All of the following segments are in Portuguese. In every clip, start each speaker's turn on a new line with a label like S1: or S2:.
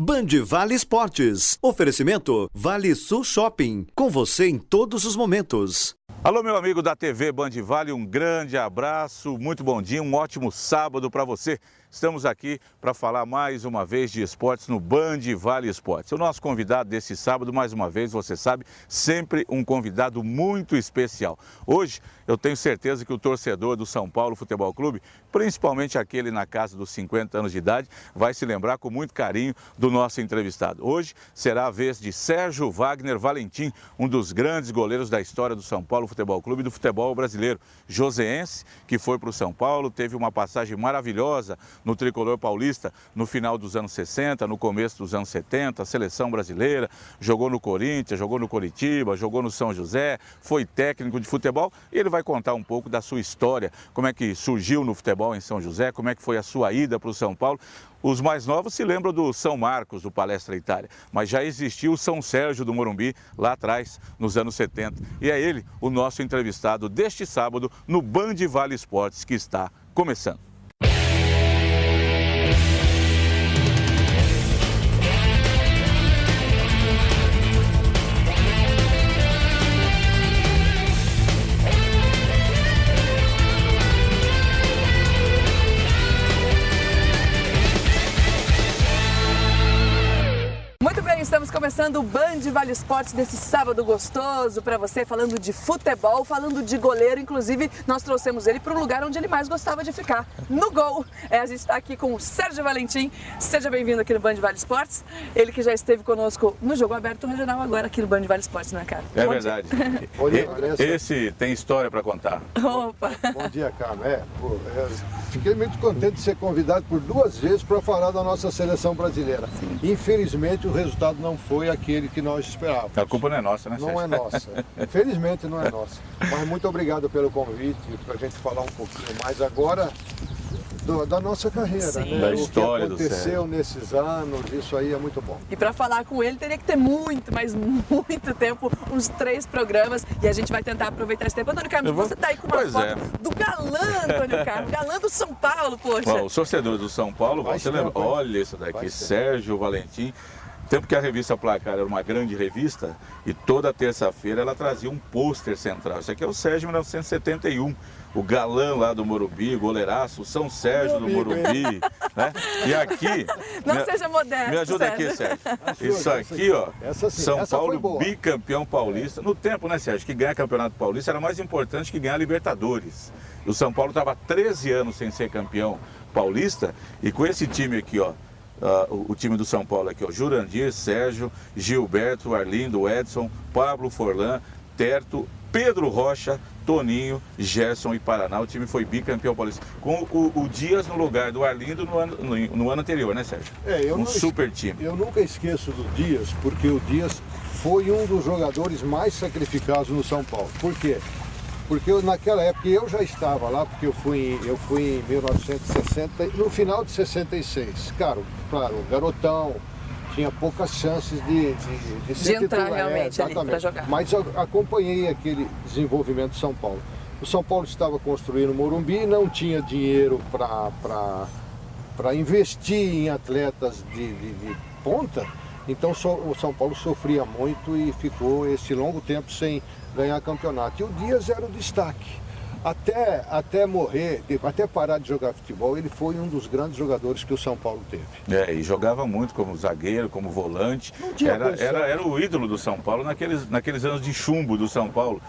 S1: Band Vale Esportes. Oferecimento Vale Sul Shopping. Com você em todos os momentos.
S2: Alô, meu amigo da TV Band Vale, um grande abraço, muito bom dia, um ótimo sábado para você. Estamos aqui para falar mais uma vez de esportes no Band Vale Esportes. O nosso convidado desse sábado, mais uma vez, você sabe, sempre um convidado muito especial. Hoje, eu tenho certeza que o torcedor do São Paulo Futebol Clube, principalmente aquele na casa dos 50 anos de idade, vai se lembrar com muito carinho do nosso entrevistado. Hoje será a vez de Sérgio Wagner Valentim, um dos grandes goleiros da história do São Paulo Futebol Clube e do futebol brasileiro. Joseense, que foi para o São Paulo, teve uma passagem maravilhosa no tricolor paulista no final dos anos 60, no começo dos anos 70, seleção brasileira, jogou no Corinthians, jogou no Coritiba, jogou no São José, foi técnico de futebol e ele vai contar um pouco da sua história, como é que surgiu no futebol em São José, como é que foi a sua ida para o São Paulo. Os mais novos se lembram do São Marcos, do Palestra Itália, mas já existiu o São Sérgio do Morumbi lá atrás, nos anos 70. E é ele, o nosso entrevistado deste sábado no Band Vale Esportes, que está começando.
S3: Estamos começando o Band Vale Esportes desse sábado gostoso para você, falando de futebol, falando de goleiro. Inclusive, nós trouxemos ele para o lugar onde ele mais gostava de ficar, no gol. A gente está aqui com o Sérgio Valentim. Seja bem-vindo aqui no Band Vale Esportes. Ele que já esteve conosco no Jogo Aberto Regional, agora aqui no Band Vale Esportes, né, cara?
S2: É verdade. Bom dia, esse tem história para contar.
S3: Opa!
S4: Bom dia, Carmen. Fiquei muito contente de ser convidado por 2 vezes para falar da nossa seleção brasileira. Sim. Infelizmente, o resultado não foi aquele que nós esperávamos.
S2: A culpa não é nossa, né,
S4: Sérgio? Não é nossa. Infelizmente, não é nossa. Mas muito obrigado pelo convite, para a gente falar um pouquinho mais agora da nossa carreira,
S3: sim,
S4: né?
S2: Da história
S4: do que aconteceu nesses anos, isso aí é muito bom.
S3: E para falar com ele teria que ter muito, mas muito tempo, uns 3 programas, e a gente vai tentar aproveitar esse tempo. Antônio Carlos, você tá aí com uma foto do galã, Antônio Carlos, galã do São Paulo, poxa.
S2: Bom, os torcedores do São Paulo, você lembra? Olha isso daqui, Sérgio Valentim. Tempo que a revista Placar era uma grande revista e toda terça-feira ela trazia um pôster central. Isso aqui é o Sérgio 1971, o galã lá do Morumbi, goleiraço, São Sérgio do Morumbi, né? E aqui...
S3: Não seja modesto,
S2: me ajuda
S3: Sérgio.
S2: aqui, Sérgio. Isso aqui, ó, São Paulo bicampeão paulista. No tempo, né, Sérgio, que ganhar campeonato paulista era mais importante que ganhar Libertadores. O São Paulo estava 13 anos sem ser campeão paulista e com esse time aqui, ó, o time do São Paulo aqui, ó, Jurandir, Sérgio, Gilberto, Arlindo, Edson, Pablo Forlan, Terto, Pedro Rocha, Toninho, Gerson e Paraná. O time foi bicampeão paulista. Com o Dias no lugar do Arlindo no ano anterior, né, Sérgio? Super time.
S4: Eu nunca esqueço do Dias, porque o Dias foi um dos jogadores mais sacrificados no São Paulo. Por quê? Porque naquela época eu já estava lá, porque eu fui em 1960, no final de 66. Claro, garotão, tinha poucas chances de ser
S3: entrar
S4: titular,
S3: realmente ali para jogar.
S4: Mas eu acompanhei aquele desenvolvimento de São Paulo. O São Paulo estava construindo o Morumbi, não tinha dinheiro para investir em atletas de ponta, então o São Paulo sofria muito e ficou esse longo tempo sem ganhar campeonato. E o Dias era o destaque. Até morrer, até parar de jogar futebol, ele foi um dos grandes jogadores que o São Paulo teve.
S2: E jogava muito como zagueiro, como volante. Era o ídolo do São Paulo naqueles anos de chumbo do São Paulo.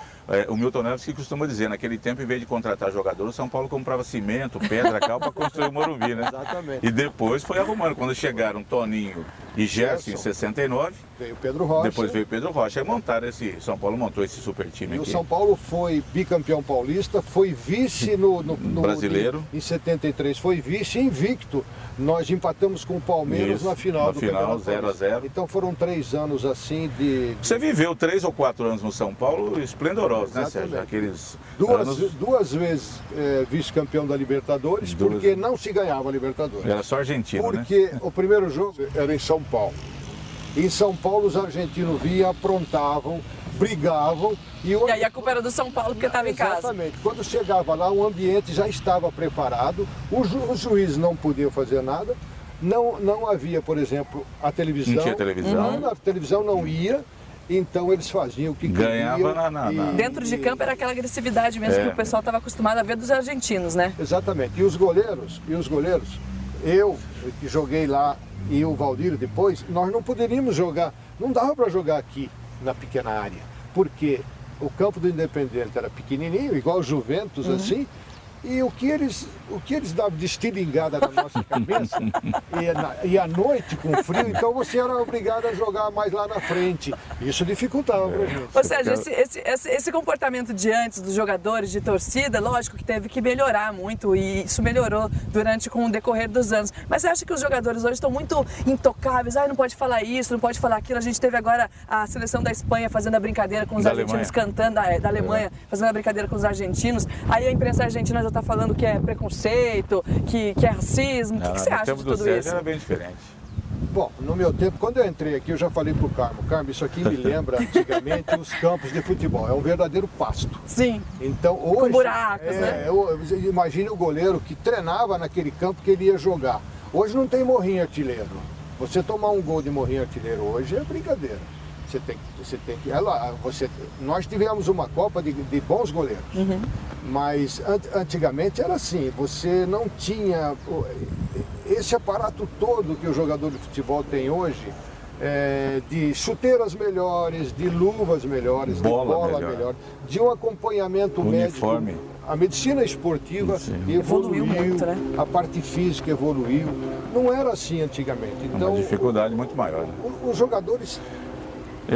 S2: O Milton Neves que costuma dizer, naquele tempo, em vez de contratar jogador, o São Paulo comprava cimento, pedra, cal para construir o Morumbi, né?
S4: Exatamente.
S2: E depois foi arrumando. Quando chegaram Toninho e Gerson em 69,
S4: veio Pedro Rocha.
S2: Depois veio Pedro Rocha. Aí montaram São Paulo montou esse super time aqui.
S4: E o São Paulo foi bicampeão paulista, foi vice no
S2: brasileiro.
S4: Em 73, foi vice invicto. Nós empatamos com o Palmeiras na final do Campeonato
S2: 0-0.
S4: Então foram 3 anos assim de...
S2: Você viveu 3 ou 4 anos no São Paulo esplendorosos, né, Sérgio? Aqueles
S4: duas vezes vice-campeão da Libertadores, porque não se ganhava a Libertadores.
S2: Era só argentino,
S4: porque o primeiro jogo era em São Paulo. Em São Paulo os argentinos vinham, aprontavam, brigavam.
S3: E aí a culpa era do São Paulo porque estava em casa.
S4: Exatamente. Quando chegava lá, o ambiente já estava preparado, os juízes não podiam fazer nada, Não havia, por exemplo, a televisão.
S2: Não tinha televisão.
S4: A televisão não ia, então eles faziam o que queriam.
S2: Ganhava
S3: Dentro de campo era aquela agressividade mesmo que o pessoal estava acostumado a ver dos argentinos, né?
S4: Exatamente. E os goleiros, eu que joguei lá e o Valdir depois, nós não poderíamos jogar, não dava para jogar aqui na pequena área, porque o campo do Independente era pequenininho, igual o Juventus, assim, e o que eles davam de estilingada na nossa cabeça, e à noite com frio, então você era obrigado a jogar mais lá na frente. Isso dificultava pra gente.
S3: Ou seja, esse comportamento de antes dos jogadores, de torcida, lógico que teve que melhorar muito, e isso melhorou com o decorrer dos anos. Mas você acha que os jogadores hoje estão muito intocáveis? Não pode falar isso, não pode falar aquilo. A gente teve agora a seleção da Espanha fazendo a brincadeira com os argentinos, cantando, da Alemanha, fazendo a brincadeira com os argentinos. Aí a imprensa argentina já está falando que é preconceito, que é racismo. O que você acha de tudo isso?
S2: Era bem diferente.
S4: Bom, no meu tempo, quando eu entrei aqui, eu já falei pro Carmo, isso aqui me lembra antigamente os campos de futebol, é um verdadeiro pasto.
S3: Sim,
S4: então, hoje,
S3: com buracos, né?
S4: Imagine o goleiro que treinava naquele campo que ele ia jogar. Hoje não tem morrinho artilheiro. Você tomar um gol de morrinho artilheiro hoje é brincadeira. Nós tivemos uma Copa de bons goleiros, mas antigamente era assim, você não tinha esse aparato todo que o jogador de futebol tem hoje, de chuteiras melhores, de luvas melhores, de bola melhor, de um acompanhamento
S2: uniforme.
S4: Médico. A medicina esportiva evoluiu
S3: muito, né?
S4: A parte física evoluiu. Não era assim antigamente. Então,
S2: uma dificuldade muito maior. Né?
S4: Os jogadores...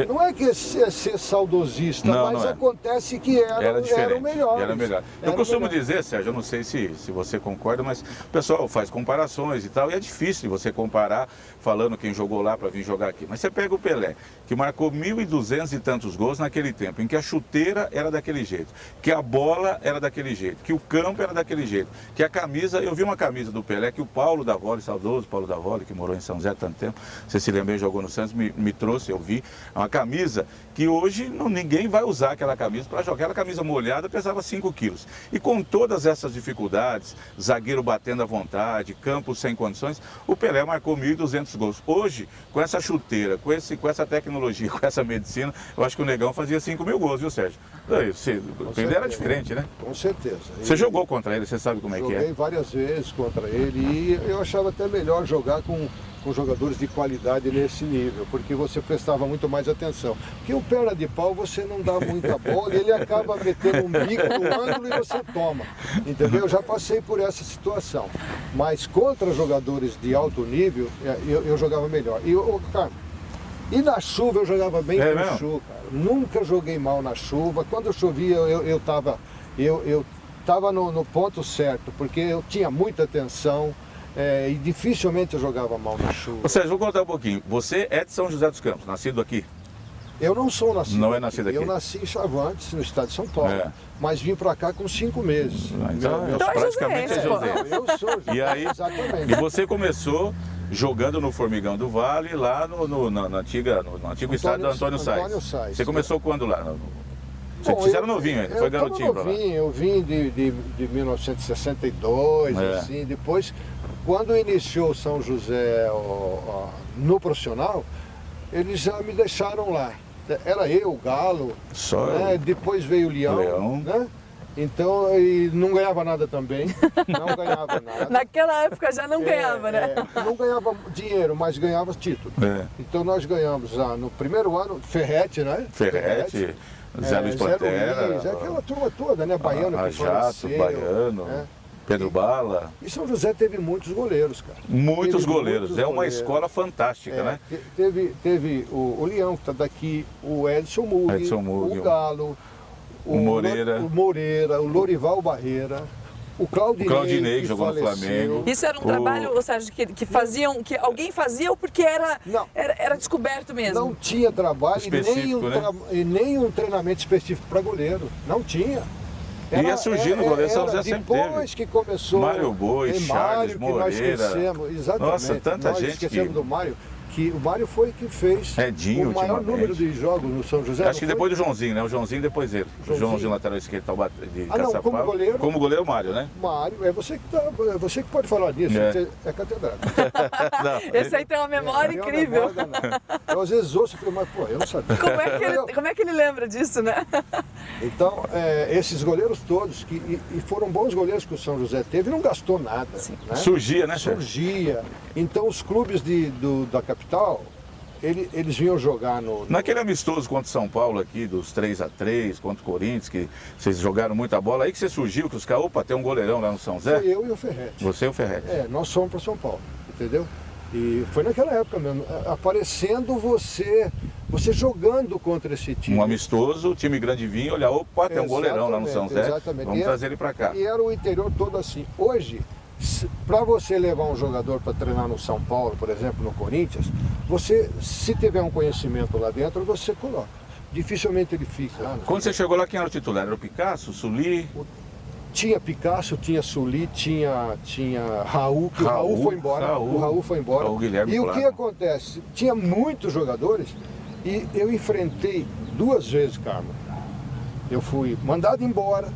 S4: Não é que é ser saudosista, mas acontece que era o melhor.
S2: Era melhor. Eu costumo dizer, Sérgio, eu não sei se você concorda, mas o pessoal faz comparações e tal, e é difícil você comparar falando quem jogou lá para vir jogar aqui. Mas você pega o Pelé, que marcou 1.200 e tantos gols naquele tempo, em que a chuteira era daquele jeito, que a bola era daquele jeito, que o campo era daquele jeito, que a camisa, eu vi uma camisa do Pelé que o Paulo Davoli, saudoso Paulo Davoli, que morou em São José há tanto tempo, você se lembra, jogou no Santos, me trouxe, eu vi, uma camisa que hoje ninguém vai usar aquela camisa para jogar. Aquela camisa molhada pesava 5 quilos. E com todas essas dificuldades, zagueiro batendo à vontade, campo sem condições, o Pelé marcou 1.200 gols. Hoje, com essa chuteira, com essa tecnologia, com essa medicina, eu acho que o Negão fazia 5.000 gols, viu, Sérgio? O Pelé era diferente, né?
S4: Com certeza.
S2: Você jogou contra ele, você sabe como é que é?
S4: Joguei várias vezes contra ele e eu achava até melhor jogar com jogadores de qualidade nesse nível, porque você prestava muito mais atenção. Porque o perna de pau você não dá muita bola, ele acaba metendo um bico no ângulo e você toma. Entendeu? Eu já passei por essa situação. Mas contra jogadores de alto nível, eu jogava melhor. E na chuva eu jogava bem com chuva, cara. Nunca joguei mal na chuva. Quando chovia eu tava no ponto certo, porque eu tinha muita atenção. E dificilmente eu jogava mal na chuva.
S2: Ou seja, vou contar um pouquinho. Você é de São José dos Campos, nascido aqui?
S4: Eu não sou nascido.
S2: Não é nascido aqui?
S4: Eu nasci em Chavantes, no estado de São Paulo. Mas vim para cá com 5 meses.
S2: Então praticamente é José.
S4: Eu sou José.
S2: E aí,
S4: exatamente.
S2: E você começou jogando no Formigão do Vale, lá no antigo estádio do Antônio Sais. Você começou quando lá? Você era novinho ainda, foi garotinho para lá?
S4: Eu vim de 1962, assim, depois... Quando iniciou São José no profissional, eles já me deixaram lá. Era eu, o Galo, né? Depois veio o Leão. Né? Então, e não ganhava nada também, não ganhava nada.
S3: Naquela época já não ganhava, né?
S4: Não ganhava dinheiro, mas ganhava título. Então nós ganhamos no primeiro ano, Ferrete, né?
S2: Ferrete, Zé Luiz Pantera.
S4: Aquela turma toda, né? Baiano que
S2: Jato, Baiano. Pedro Bala.
S4: E São José teve muitos goleiros, cara.
S2: Muitos goleiros. É uma escola fantástica, né?
S4: Teve o Leão, que está daqui, o Edson Mugni, o Galo, o Moreira, o Lorival Barreira, o Claudinei que
S2: jogou no Flamengo.
S3: Isso era um trabalho, ou seja, que alguém fazia ou porque era descoberto mesmo?
S4: Não tinha trabalho e nem um treinamento específico para goleiro. Não tinha.
S2: Ia surgindo o goleiro, São José sempre teve.
S4: Depois que começou...
S2: Mário Boi, Charles, Moreira.
S4: Exatamente.
S2: Nossa, tanta gente
S4: esquecemos do Mário, que o Mário foi que fez
S2: Edinho,
S4: o maior número de jogos no São José.
S2: Acho que depois do Joãozinho, né? O Joãozinho depois ele. O Joãozinho lateral esquerdo de Caçapava.
S4: Não, como goleiro.
S2: Como goleiro, o Mário, né?
S4: Mário, é você que pode falar disso, é catedrático.
S3: Esse aí tem uma memória incrível.
S4: Eu às vezes ouço e falo, mas pô, eu não sabia.
S3: Como é que ele lembra disso, né?
S4: Então, esses goleiros todos, e foram bons goleiros que o São José teve, não gastou nada. Né?
S2: Surgia, né, Sérgio?
S4: Surgia. Então, os clubes da capital, eles vinham jogar no...
S2: Naquele amistoso contra o São Paulo aqui, dos 3-3, contra o Corinthians, que vocês jogaram muita bola, aí que você surgiu, que os caras, opa, tem um goleirão lá no São José?
S4: Foi eu e o Ferretti.
S2: Você e o Ferretti.
S4: Nós fomos para São Paulo, entendeu? E foi naquela época mesmo, aparecendo você jogando contra esse time.
S2: Um amistoso, o time grande vinha, olha, opa, tem um goleirão lá no São José, vamos trazer ele para cá.
S4: E era o interior todo assim. Hoje, para você levar um jogador para treinar no São Paulo, por exemplo, no Corinthians, você, se tiver um conhecimento lá dentro, você coloca. Dificilmente ele fica.
S2: Quando você chegou lá, quem era o titular? Era o Picasso, o Suli?
S4: Tinha Picasso, tinha Suli, tinha Raul, que o Raul foi embora. O Raul foi embora.
S2: Raul Guilherme,
S4: e
S2: claro.
S4: O que acontece? Tinha muitos jogadores e eu enfrentei 2 vezes, Carla. Eu fui mandado embora.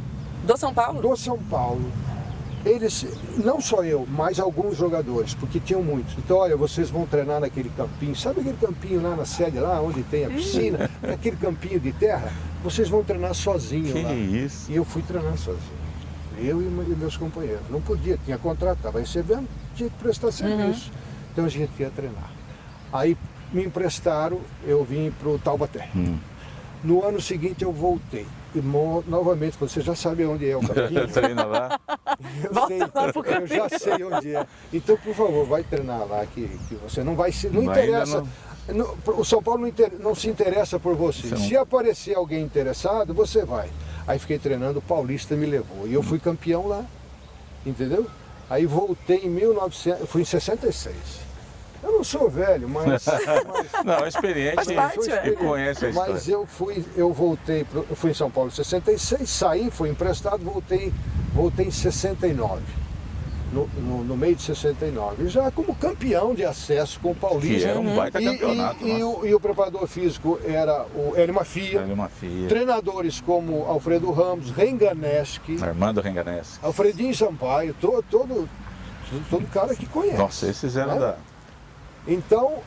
S3: Do São Paulo?
S4: Do São Paulo. Eles, não só eu, mas alguns jogadores, porque tinham muitos. Então, olha, vocês vão treinar naquele campinho. Sabe aquele campinho lá na sede, lá onde tem a piscina? Aquele campinho de terra? Vocês vão treinar sozinhos lá.
S2: Isso?
S4: E eu fui treinar sozinho. Eu e meus companheiros. Não podia, tinha contrato, estava recebendo, tinha que prestar serviço. Então a gente ia treinar. Aí me emprestaram, eu vim para o Taubaté. No ano seguinte eu voltei. E novamente, você já sabe onde é o campinho.
S2: Treina lá.
S4: Eu já sei onde é. Então, por favor, vai treinar lá, que você não vai se. Não interessa. O São Paulo não se interessa por você. Se aparecer alguém interessado, você vai. Aí fiquei treinando, o Paulista me levou. E eu fui campeão lá, entendeu? Aí voltei em 1900, fui em 66. Eu não sou velho, mas
S2: não, experiente e conhece a história.
S4: Mas eu fui em São Paulo em 66, saí, fui emprestado, voltei em 69. No meio de 69, já como campeão de acesso com o Paulista.
S2: Que era um baita campeonato.
S4: E o preparador físico era o Hélio Mafia. Treinadores como Alfredo Ramos, Renganeschi.
S2: Armando Renganeschi.
S4: Alfredinho Sampaio, todo cara que conhece.
S2: Nossa, esses eram da...
S4: Então,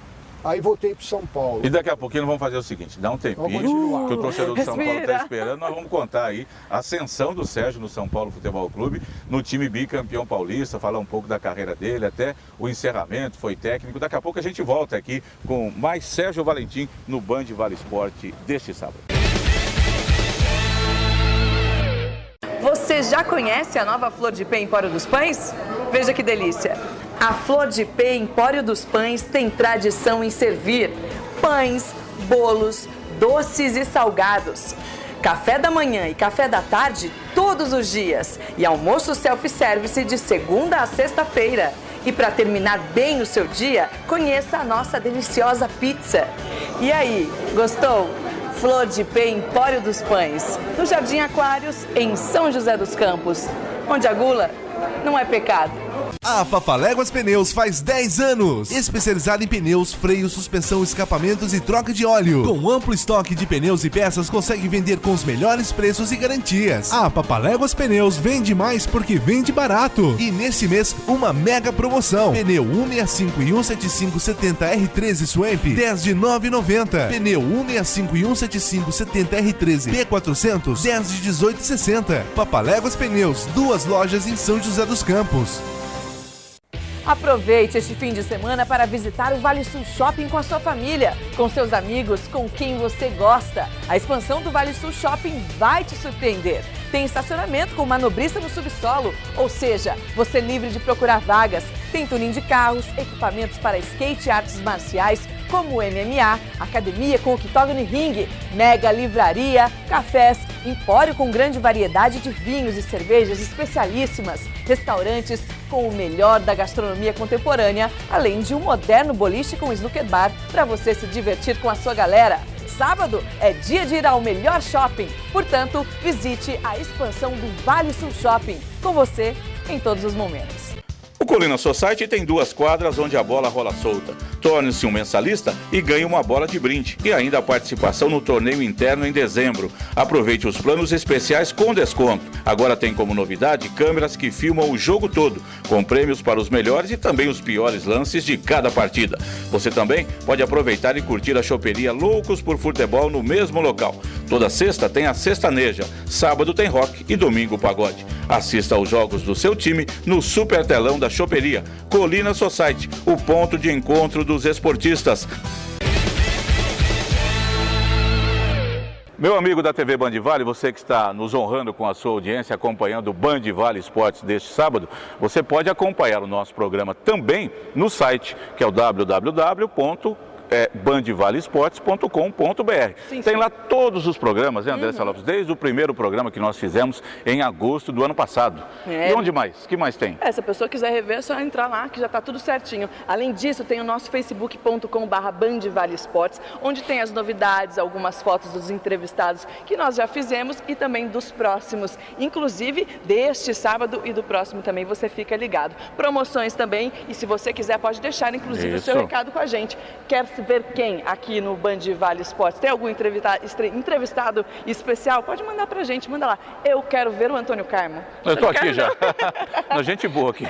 S4: aí voltei para São Paulo.
S2: E daqui a pouquinho vamos fazer o seguinte, dá um tempinho, que o torcedor do São Paulo está esperando, nós vamos contar aí a ascensão do Sérgio no São Paulo Futebol Clube, no time bicampeão paulista, falar um pouco da carreira dele, até o encerramento, foi técnico. Daqui a pouco a gente volta aqui com mais Sérgio Valentim no Band Vale Esporte deste sábado.
S3: Você já conhece a nova Flor de Pé Empório dos Pães? Veja que delícia! A Flor de Pé Empório dos Pães tem tradição em servir pães, bolos, doces e salgados. Café da manhã e café da tarde todos os dias e almoço self-service de segunda a sexta-feira. E para terminar bem o seu dia, conheça a nossa deliciosa pizza. E aí, gostou? Flor de Pé Empório dos Pães, no Jardim Aquários, em São José dos Campos, onde a gula não é pecado.
S5: A Papaléguas Pneus faz 10 anos. Especializada em pneus, freios, suspensão, escapamentos e troca de óleo. Com amplo estoque de pneus e peças, consegue vender com os melhores preços e garantias. A Papaléguas Pneus vende mais porque vende barato. E nesse mês, uma mega promoção. Pneu 165 e 175 70 R13 Swamp, 10 de R$ 9,90. Pneu 165 e 175 70 R13 P400, 10 de R$ 18,60. Papaléguas Pneus, 2 lojas em São José dos Campos.
S3: Aproveite este fim de semana para visitar o Vale Sul Shopping com a sua família, com seus amigos, com quem você gosta. A expansão do Vale Sul Shopping vai te surpreender. Tem estacionamento com manobrista no subsolo, ou seja, você é livre de procurar vagas. Tem tuning de carros, equipamentos para skate e artes marciais, como o MMA, academia com octógono e ringue, mega livraria, cafés, empório com grande variedade de vinhos e cervejas especialíssimas, restaurantes com o melhor da gastronomia contemporânea, além de um moderno boliche com snooker bar para você se divertir com a sua galera. Sábado é dia de ir ao melhor shopping, portanto, visite a expansão do Vale Sul Shopping, com você em todos os momentos.
S2: O Colina Society tem 2 quadras onde a bola rola solta. Torne-se um mensalista e ganhe uma bola de brinde. E ainda a participação no torneio interno em dezembro. Aproveite os planos especiais com desconto. Agora tem como novidade câmeras que filmam o jogo todo, com prêmios para os melhores e também os piores lances de cada partida. Você também pode aproveitar e curtir a choperia Loucos por Futebol no mesmo local. Toda sexta tem a Sextaneja, sábado tem rock e domingo pagode. Assista aos jogos do seu time no super telão da choperia Colina Society, o ponto de encontro dos esportistas. Meu amigo da TV Band Vale, você que está nos honrando com a sua audiência, acompanhando o Band Vale Esportes deste sábado, você pode acompanhar o nosso programa também no site, que é o www.bandvalesportes.com.br. Tem lá todos os programas, né, Andressa Lopes? Desde o primeiro programa que nós fizemos em agosto do ano passado. E onde mais? O que mais tem?
S3: Se a pessoa quiser rever, é só entrar lá, que já está tudo certinho. Além disso, tem o nosso facebook.com/bandvalesportes, onde tem as novidades, algumas fotos dos entrevistados que nós já fizemos e também dos próximos. Inclusive, deste sábado e do próximo também, você fica ligado. Promoções também, e se você quiser, pode deixar, inclusive, o seu recado com a gente. Quer ver quem aqui no Band Vale Esportes? Tem algum entrevistado especial? Pode mandar pra gente, manda lá. Eu quero ver o Antônio Carmo.
S2: Eu tô aqui já. Gente boa que...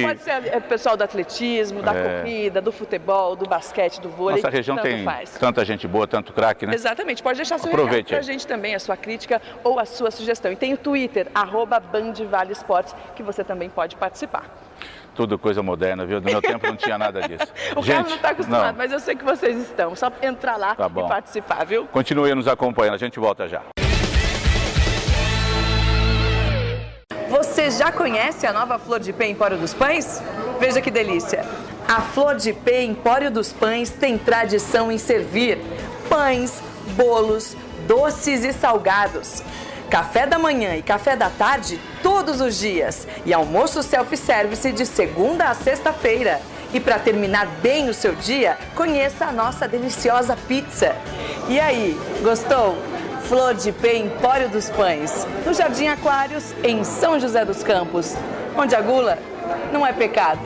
S3: Pode ser pessoal do atletismo, da corrida, do futebol, do basquete, do vôlei.
S2: Nossa região tem tanta gente boa, tanto craque, né?
S3: Exatamente. Pode deixar seu recado pra gente também, a sua crítica ou a sua sugestão. E tem o Twitter, @BandValeEsportes, que você também pode participar.
S2: Tudo coisa moderna, viu? No meu tempo não tinha nada disso.
S3: O Carlos não está acostumado, mas eu sei que vocês estão. Só entrar lá e participar, viu?
S2: Continue nos acompanhando, a gente volta já.
S3: Você já conhece a nova Flor de Pé Empório dos Pães? Veja que delícia! A Flor de Pé Empório dos Pães tem tradição em servir pães, bolos, doces e salgados. Café da manhã e café da tarde todos os dias e almoço self-service de segunda a sexta-feira. E para terminar bem o seu dia, conheça a nossa deliciosa pizza. E aí, gostou? Flor de Pé Empório dos Pães, no Jardim Aquários, em São José dos Campos, onde a gula não é pecado.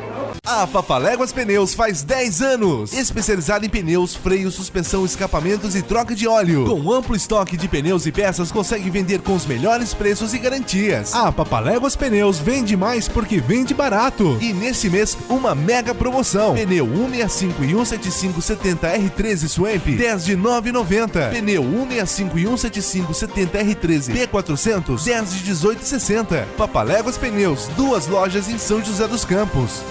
S5: A Papaléguas Pneus faz 10 anos. Especializada em pneus, freios, suspensão, escapamentos e troca de óleo. Com amplo estoque de pneus e peças, consegue vender com os melhores preços e garantias. A Papaléguas Pneus vende mais porque vende barato. E nesse mês, uma mega promoção. Pneu 165 e 175 70 R13 Swamp, 10 de 9,90. Pneu 165 e 175 70 R13 P400, 10 de 18,60. Papaléguas Pneus, 2 lojas em São José dos Campos.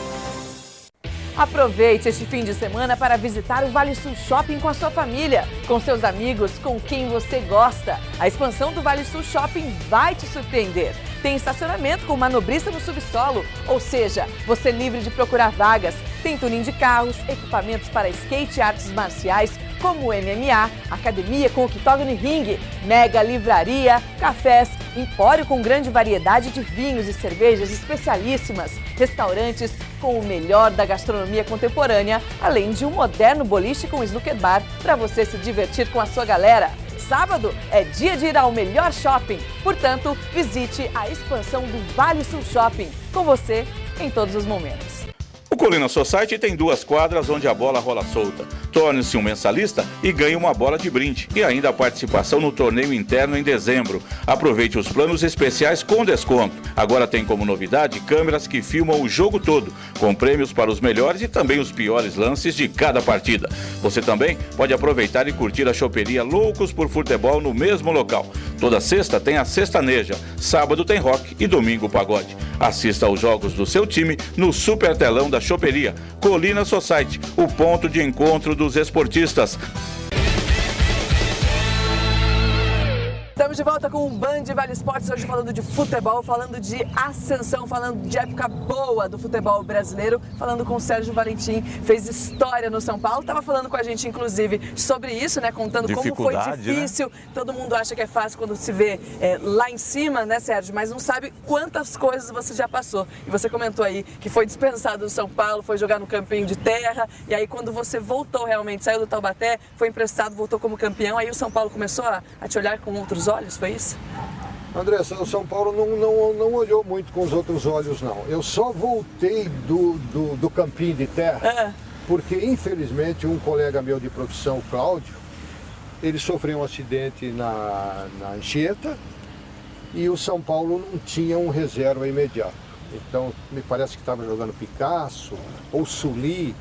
S3: Aproveite este fim de semana para visitar o Vale Sul Shopping com a sua família, com seus amigos, com quem você gosta. A expansão do Vale Sul Shopping vai te surpreender. Tem estacionamento com manobrista no subsolo, ou seja, você é livre de procurar vagas. Tem tuning de carros, equipamentos para skate e artes marciais, como o MMA, academia com octógono e ringue, mega livraria, cafés, empório com grande variedade de vinhos e cervejas especialíssimas, restaurantes com o melhor da gastronomia contemporânea, além de um moderno boliche com snooker bar para você se divertir com a sua galera. Sábado é dia de ir ao melhor shopping, portanto, visite a expansão do Vale Sul Shopping, com você em todos os momentos.
S2: O Colina Society tem 2 quadras onde a bola rola solta. Torne-se um mensalista e ganhe uma bola de brinde. E ainda a participação no torneio interno em dezembro. Aproveite os planos especiais com desconto. Agora tem como novidade câmeras que filmam o jogo todo, com prêmios para os melhores e também os piores lances de cada partida. Você também pode aproveitar e curtir a choperia Loucos por Futebol no mesmo local. Toda sexta tem a Sextaneja, sábado tem rock e domingo pagode. Assista aos jogos do seu time no super telão da choperia Colina Society, o ponto de encontro dos esportistas.
S3: Estamos de volta com o Band Vale Esportes, hoje falando de futebol, falando de ascensão, falando de época boa do futebol brasileiro, falando com o Sérgio Valentim, fez história no São Paulo, estava falando com a gente, inclusive, sobre isso, né, contando como foi difícil, né? Todo mundo acha que é fácil quando se vê lá em cima, né, Sérgio, mas não sabe quantas coisas você já passou. E você comentou aí que foi dispensado do São Paulo, foi jogar no campinho de terra, e aí quando você voltou realmente, saiu do Taubaté, foi emprestado, voltou como campeão, aí o São Paulo começou a te olhar com outros olhos, foi isso?
S4: André, o São Paulo não olhou muito com os outros olhos, não. Eu só voltei do campinho de terra, porque infelizmente um colega meu de profissão, Cláudio, ele sofreu um acidente na Anchieta e o São Paulo não tinha um reserva imediato. Então, me parece que estava jogando Picasso ou Suli,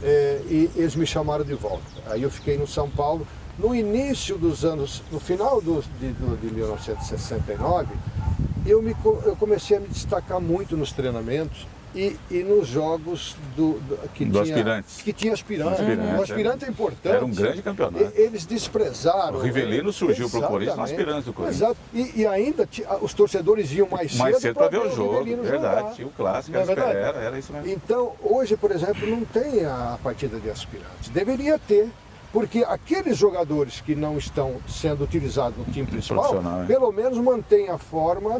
S4: e eles me chamaram de volta. Aí eu fiquei no São Paulo. No início dos anos, no final de 1969, eu comecei a me destacar muito nos treinamentos e nos jogos que tinha aspirantes. O aspirante é importante.
S2: Era um grande campeonato.
S4: Eles desprezaram.
S2: O Rivelino surgiu para o Corinthians no aspirante do Corinthians.
S4: Exato. E ainda os torcedores iam mais cedo
S2: para ver o jogo.
S4: Verdade.
S2: Jogar. Tinha o clássico, era isso mesmo.
S4: Então, hoje, por exemplo, não tem a partida de aspirantes. Deveria ter. Porque aqueles jogadores que não estão sendo utilizados no time principal, pelo menos mantém a forma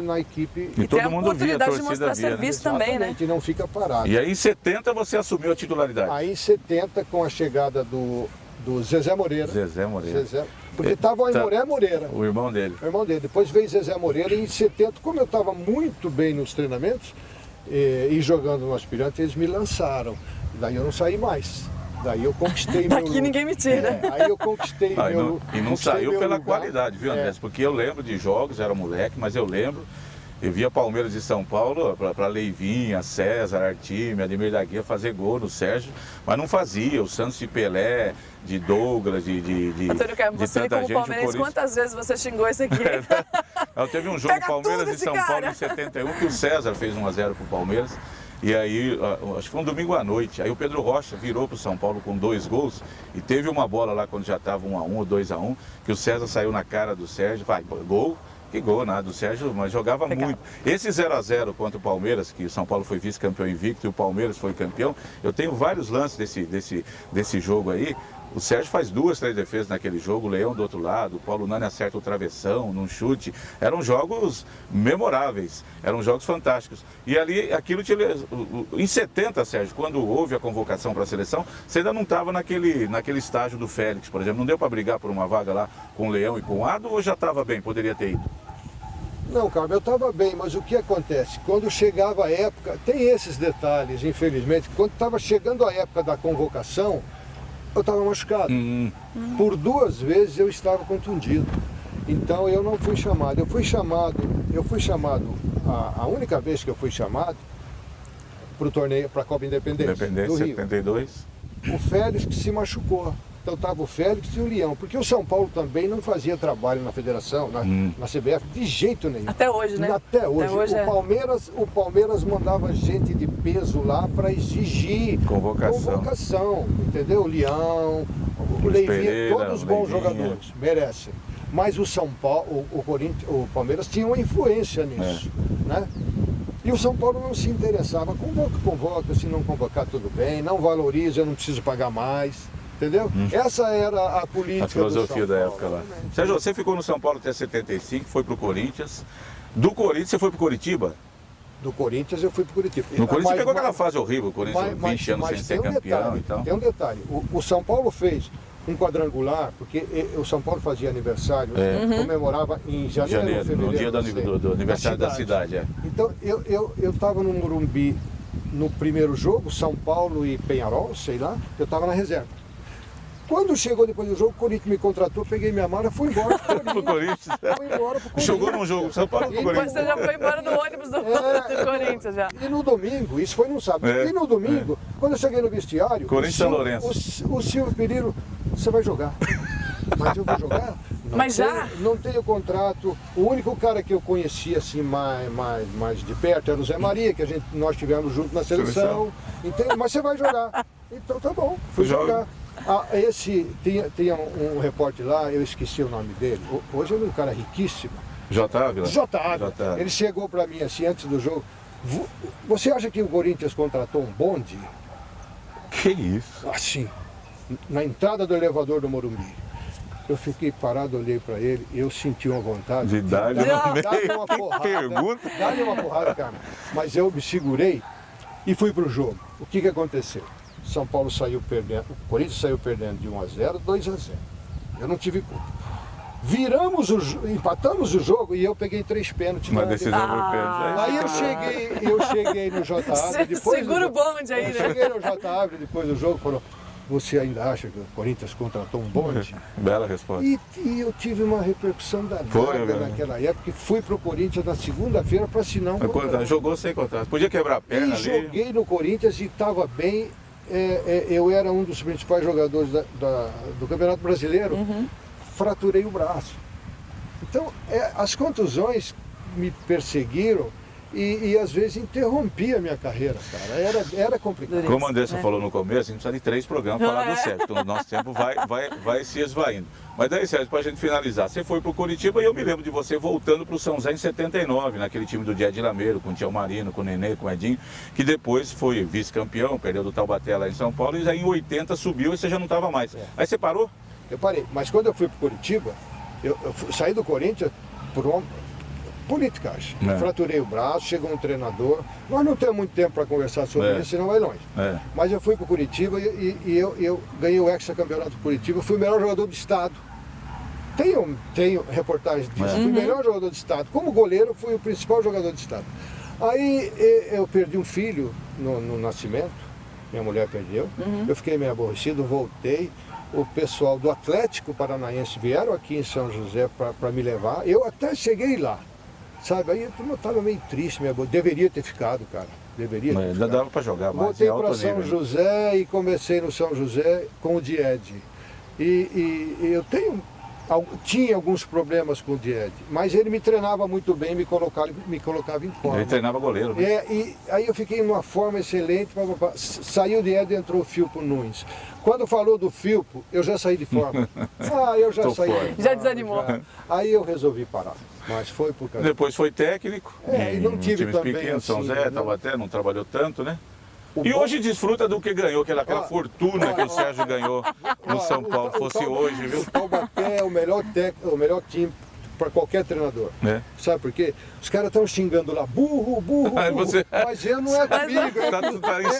S4: na equipe.
S2: E todo mundo via, a torcida
S3: de mostrar serviço também, né?
S4: E não fica parado.
S2: E aí em 70 você assumiu a titularidade?
S4: Aí em 70, com a chegada do Zezé Moreira. Porque estava o Aimoré Moreira.
S2: O irmão dele.
S4: Depois veio Zezé Moreira e em 70, como eu estava muito bem nos treinamentos e jogando no aspirante, eles me lançaram. Daí eu não saí mais. Daí eu conquistei meu...
S3: Daqui ninguém me tira.
S4: Aí eu conquistei meu...
S2: E não saiu pela
S4: lugar.
S2: qualidade, viu, André? Porque eu lembro de jogos, era moleque, mas eu lembro... Eu via Palmeiras e São Paulo para Leivinha, César, Artime, Ademir da Guia fazer gol no Sérgio, mas não fazia. O Santos de Pelé, de Douglas,
S3: Antônio Carlos, você como palmeirense, quantas vezes você xingou esse aqui?
S2: Teve um jogo Palmeiras e São Paulo em 71 que o César fez 1-0 pro Palmeiras. E aí, acho que foi um domingo à noite, aí o Pedro Rocha virou para o São Paulo com 2 gols e teve uma bola lá quando já estava 1-1 ou 2-1, que o César saiu na cara do Sérgio, gol, que gol, nada do Sérgio, mas jogava muito. Esse 0-0 contra o Palmeiras, que o São Paulo foi vice-campeão invicto e o Palmeiras foi campeão, eu tenho vários lances desse jogo aí. O Sérgio faz 2, 3 defesas naquele jogo, o Leão do outro lado, o Paulo Nani acerta o travessão num chute. Eram jogos memoráveis, eram jogos fantásticos. E ali, aquilo em 70, Sérgio, quando houve a convocação para a seleção, você ainda não estava naquele estágio do Félix, por exemplo. Não deu para brigar por uma vaga lá com o Leão e com o Ado, ou já estava bem, poderia ter ido?
S4: Não, Carlos, eu estava bem, mas o que acontece? Quando chegava a época, tem esses detalhes, infelizmente, quando estava chegando a época da convocação, eu estava machucado. Por 2 vezes eu estava contundido. Então eu não fui chamado. Eu fui chamado, a única vez que eu fui chamado para o torneio, para a Copa Independência do Rio.
S2: 72.
S4: O Félix que se machucou. Então estava o Félix e o Leão, porque o São Paulo também não fazia trabalho na federação, na CBF, de jeito nenhum.
S3: Até hoje, né?
S4: Até hoje o Palmeiras mandava gente de peso lá para exigir convocação, entendeu? O Leão, o Leivinha, todos os bons jogadores, merecem. Mas o São Paulo, o Palmeiras tinha uma influência nisso, né? E o São Paulo não se interessava, convoca, se não convocar tudo bem, não valoriza, eu não preciso pagar mais. Entendeu? Essa era a política,
S2: a filosofia
S4: do São
S2: da
S4: Paulo,
S2: época lá. Sérgio, você ficou no São Paulo até 75, foi pro Corinthians. Do Corinthians você foi pro Curitiba?
S4: Do Corinthians eu fui pro Curitiba.
S2: No Corinthians pegou aquela fase horrível, o Corinthians 20 anos sem ser campeão. Então.
S4: Tem um detalhe, o São Paulo fez um quadrangular, porque o São Paulo fazia aniversário, comemorava em janeiro
S2: no dia do aniversário da cidade.
S4: Então eu estava no Morumbi no primeiro jogo, São Paulo e Peñarol, sei lá, eu estava na reserva. Quando chegou depois do jogo, o Corinthians me contratou, peguei minha mala e fui embora pro
S2: Corinthians.
S4: Fui embora pro Corinthians.
S2: Jogou num jogo, São Paulo pro Corinthians.
S3: Você já foi embora no ônibus do Corinthians já.
S4: E no domingo, isso foi no sábado, e no domingo, quando eu cheguei no vestiário,
S2: Corinthians São Lourenço.
S4: O Silvio Pereiro, você vai jogar. Mas eu vou jogar? Não tenho contrato. O único cara que eu conhecia assim mais de perto era o Zé Maria, que nós tivemos junto na seleção. Entendeu? Mas você vai jogar. Então tá bom, fui jogar. Tinha um repórter lá, eu esqueci o nome dele. Hoje ele é um cara riquíssimo.
S2: J. Ávila.
S4: Ele chegou para mim assim antes do jogo. Você acha que o Corinthians contratou um bonde?
S2: Que isso?
S4: Assim, na entrada do elevador do Morumbi. Eu fiquei parado, olhei para ele e eu senti uma vontade
S2: de dar-lhe
S4: uma porrada. Dá-lhe uma porrada, cara. Mas eu me segurei e fui pro jogo. O que aconteceu? São Paulo saiu perdendo, o Corinthians saiu perdendo de 1-0, 2-0. Eu não tive culpa. empatamos o jogo e eu peguei 3 pênaltis.
S2: Uma decisão por pênalti.
S4: Aí eu cheguei no JAB.
S3: Segura o bonde aí, né?
S4: Eu cheguei no JAB depois do jogo, falou: você ainda acha que o Corinthians contratou um bonde?
S2: Bela resposta.
S4: E eu tive uma repercussão danada naquela época, e fui pro Corinthians na segunda-feira para assinar um contrato.
S2: Jogou sem contrato. Podia quebrar a perna ali.
S4: Joguei no Corinthians e estava bem. Eu era um dos principais jogadores do Campeonato Brasileiro. Fraturei o braço. Então, as contusões me perseguiram e às vezes interrompia a minha carreira, cara. Era complicado.
S2: Como a Andressa falou no começo, a gente precisa de 3 programas para falar do Sérgio, então o nosso tempo vai se esvaindo. Mas daí, Sérgio, para a gente finalizar, você foi para o Curitiba e eu me lembro de você voltando para o São José em 79, naquele time do Dia de Lameiro, com o Tião Marino, com o Nenê, com o Edinho, que depois foi vice-campeão, perdeu do Taubaté lá em São Paulo, e aí em 80 subiu e você já não estava mais. Aí você parou?
S4: Eu parei, mas quando eu fui para o Curitiba, eu saí do Corinthians por uma politicagem. Fraturei o braço, chegou um treinador. Nós não temos muito tempo para conversar sobre isso, senão vai longe. Mas eu fui para o Curitiba e eu ganhei o hexacampeonato do Curitiba, fui o melhor jogador do estado. Tenho reportagem disso. Fui o melhor jogador do estado. Como goleiro, fui o principal jogador do estado. Aí eu perdi um filho no nascimento, minha mulher perdeu. Eu fiquei meio aborrecido, voltei. O pessoal do Atlético Paranaense vieram aqui em São José para me levar. Eu até cheguei lá, sabe? Aí eu estava meio triste, deveria ter ficado, cara.
S2: Ainda dava para jogar mais.
S4: Voltei para São José e comecei no São José com o Diede. E eu tinha alguns problemas com o Diede, mas ele me treinava muito bem, me colocava em forma.
S2: Ele treinava goleiro, né?
S4: E aí eu fiquei numa forma excelente, saiu o Diede e entrou o Filpo Nunes. Quando falou do Filpo, eu já saí de forma.
S3: Já desanimou.
S4: Aí eu resolvi parar, mas foi por causa...
S2: Depois foi técnico,
S4: e não tive
S2: times
S4: também
S2: pequenos,
S4: assim,
S2: São José, Taubaté, não trabalhou tanto, né? E hoje desfruta do que ganhou, aquela fortuna que o Sérgio ganhou no São Paulo. Fosse hoje, viu?
S4: O Taubaté é o melhor time para qualquer treinador. Sabe por quê? Os caras estão xingando lá, burro. Mas eu não é comigo.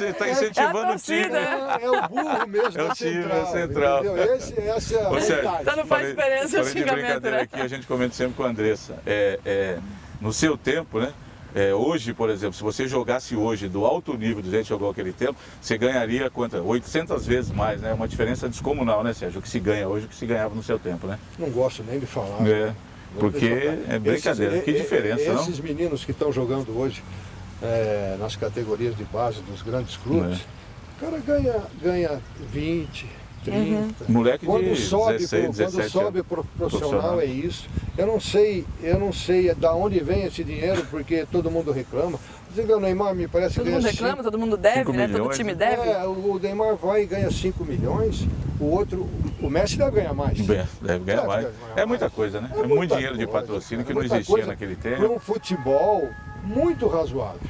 S2: Está incentivando o time.
S4: É o burro mesmo.
S2: É o time, é central.
S4: Essa é a verdade.
S3: Então não faz diferença o
S2: xingamento, de brincadeira, né? Aqui a gente comenta sempre com a Andressa. No seu tempo, né? Hoje, por exemplo, se você jogasse hoje do alto nível do jeito que jogou aquele tempo, você ganharia 800 vezes mais, né? Uma diferença descomunal, né, Sérgio? O que se ganha hoje, o que se ganhava no seu tempo, né?
S4: Não gosto nem de falar.
S2: Porque é brincadeira. Que diferença, não?
S4: Esses meninos que estão jogando hoje nas categorias de base dos grandes clubes, o cara ganha 20, 30.
S2: Moleque de
S4: quando
S2: 16, 17
S4: quando sobe profissional é isso. Eu não sei da onde vem esse dinheiro, porque todo mundo reclama. O Neymar me parece que
S3: todo mundo reclama, todo mundo deve, né? Todo time deve.
S4: O Neymar vai e ganha 5 milhões, o Messi deve ganhar mais.
S2: Deve ganhar mais. É muita coisa, né? É muito dinheiro de patrocínio que não existia naquele tempo.
S4: Para um futebol muito razoável.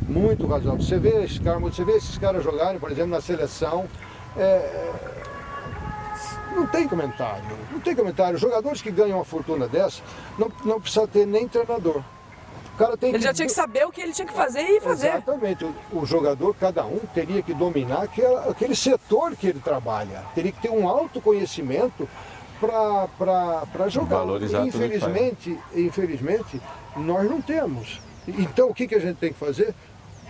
S4: Muito razoável. Você vê esses caras jogarem, por exemplo, na seleção. Não tem comentário. Jogadores que ganham uma fortuna dessa, não precisa ter nem treinador. O cara
S3: ele já tinha que saber o que ele tinha que fazer e fazer.
S4: Exatamente. O jogador, cada um, teria que dominar aquele setor que ele trabalha. Teria que ter um autoconhecimento para jogar.
S2: Valorizar
S4: Infelizmente, nós não temos. Então, o que a gente tem que fazer?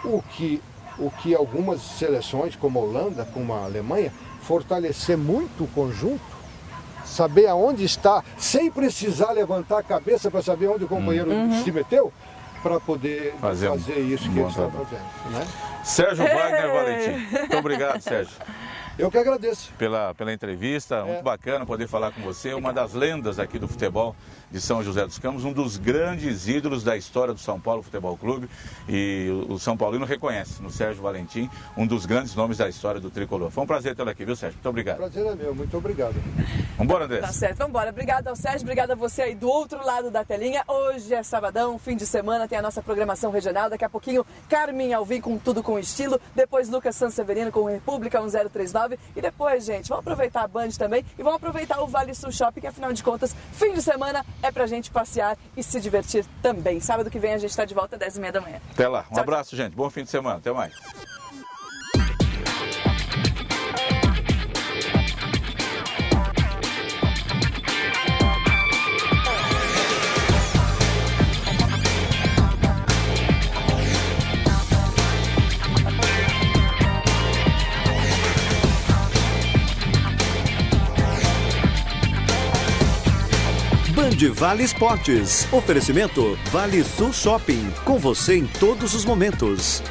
S4: O que algumas seleções, como a Holanda, como a Alemanha, fortalecer muito o conjunto, saber aonde está, sem precisar levantar a cabeça para saber onde o companheiro se meteu, para poder fazer isso que eles estão fazendo. Né?
S2: Sérgio Wagner Valentim. Muito obrigado, Sérgio.
S4: Eu que agradeço.
S2: Pela entrevista, muito bacana poder falar com você, uma das lendas aqui do futebol de São José dos Campos, um dos grandes ídolos da história do São Paulo Futebol Clube, e o São Paulino reconhece no Sérgio Valentim, um dos grandes nomes da história do Tricolor. Foi um prazer tê-lo aqui, viu, Sérgio? Muito obrigado.
S4: O prazer é meu, muito obrigado.
S2: Vambora, André.
S3: Tá certo, vambora. Obrigado ao Sérgio, obrigado a você aí do outro lado da telinha. Hoje é sabadão, fim de semana, tem a nossa programação regional. Daqui a pouquinho, Carmen Alvim com Tudo com Estilo, depois Lucas Sanseverino com República 1039, e depois, gente, vamos aproveitar a Band também e vamos aproveitar o Vale Sul Shopping, que afinal de contas, fim de semana é pra gente passear e se divertir também. Sábado que vem a gente tá de volta às 10h30 da manhã.
S2: Até lá. Um
S3: Tchau,
S2: abraço, gente. Bom fim de semana. Até mais.
S1: de Vale Esportes. Oferecimento Vale Sul Shopping. Com você em todos os momentos.